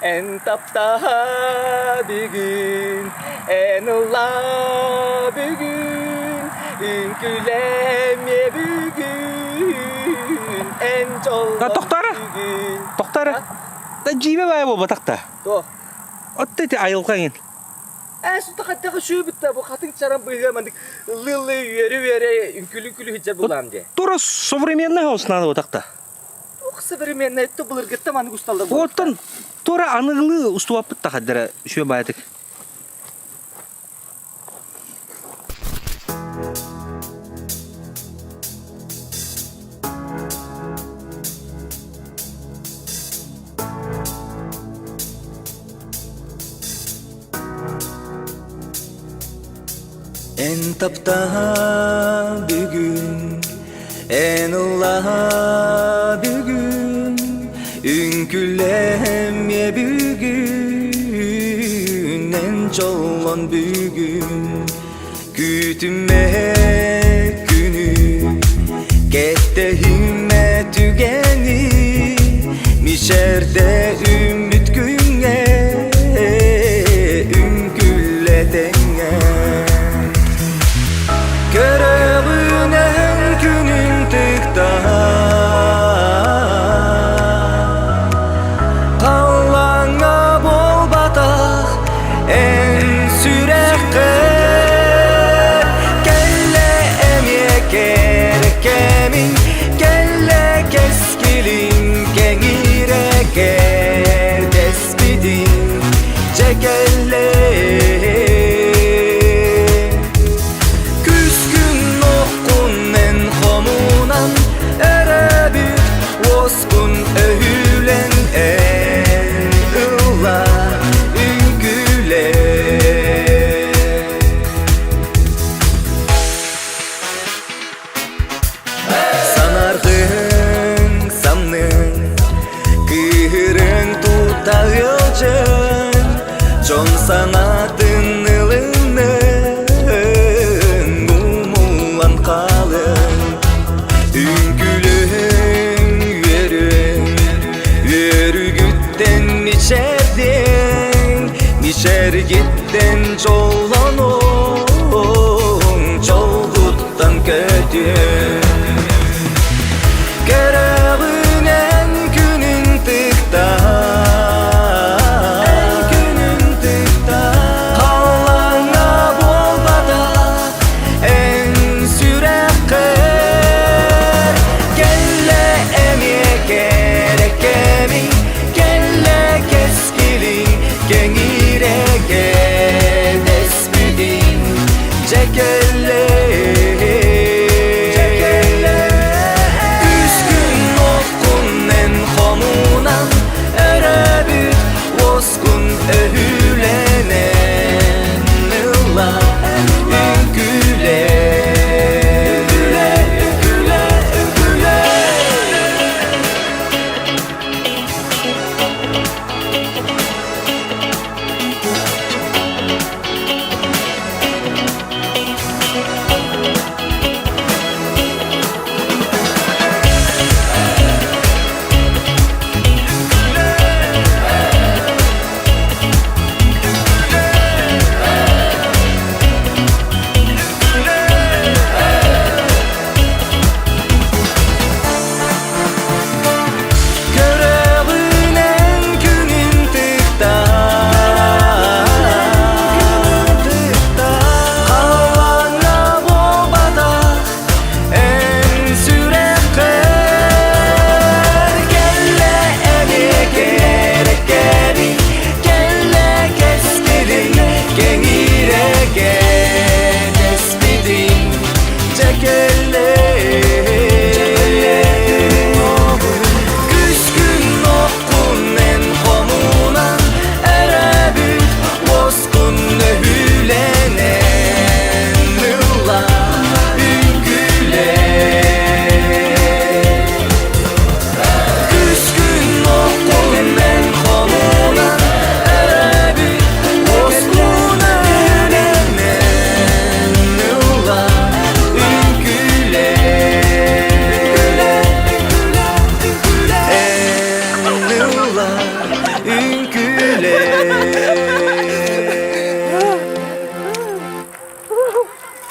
En tapta bir gün, en ıla bir gün, ünküleme bir gün, en çok Toktara. bir gün. Toktara. Da jibe baya bu batakta. To. Otte te ayılkayın. Şu takataka şu bitti bu katın çaran bıyığa mandık lıllı yeri ünkülü hiç bulan diye. Тура современный хаус надо batakta. O kısa bir men etti bulur gitti mandık ustalda. Оттан тура анығылы устуап бітті қаддара шөй баядық. En tapta bir gün, en ıla bir gün, ünküleme bir gün, en çoğulan bir gün, kütüme günü, kette himmet tügeni, mişerde ümit güne, ünkülletenge. Görevinen günün tıkta Kallana bol batak en sürekli Kelle emye kerekemin Kelle keskilin kengire despidin Çekelle John sanatın ılının mumulan kalın Ünkülün yürü gütten içerdin İçer gitten çoğu